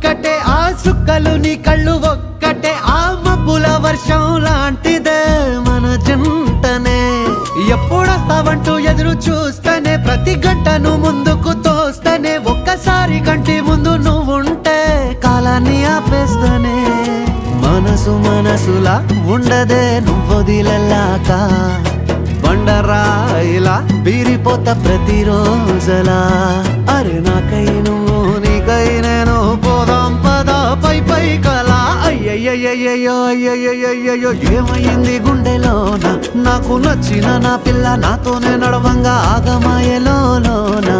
ఒక్కటే ఆ సుక్కలు నీ కళ్ళు ఒక్కటే ఆ మబ్బుల వర్షం లాంటిదే మన జంటనే ఎప్పుడొస్తావంటూ ఎదురు చూస్తేనే ప్రతి గంటను ముందుకు తోస్తేనే ఒక్కసారి కంటి ముందు నువ్వుంటే కాలాన్ని ఆపేస్తేనే మనసులా ఉండదే నువ్వొదిలెళ్ళాక బండరాయిలా బీరిపోత ప్రతిరోజలా అరే నాకై నువ్వు నీకై నేను పోదాం పదా పై కలా అయ్యయ్యో అయ్యయ్యో ఏమైంది గుండెలోన నాకు నచ్చిన నా పిల్ల నాతోనే నడవంగా ఆగమాయలోనా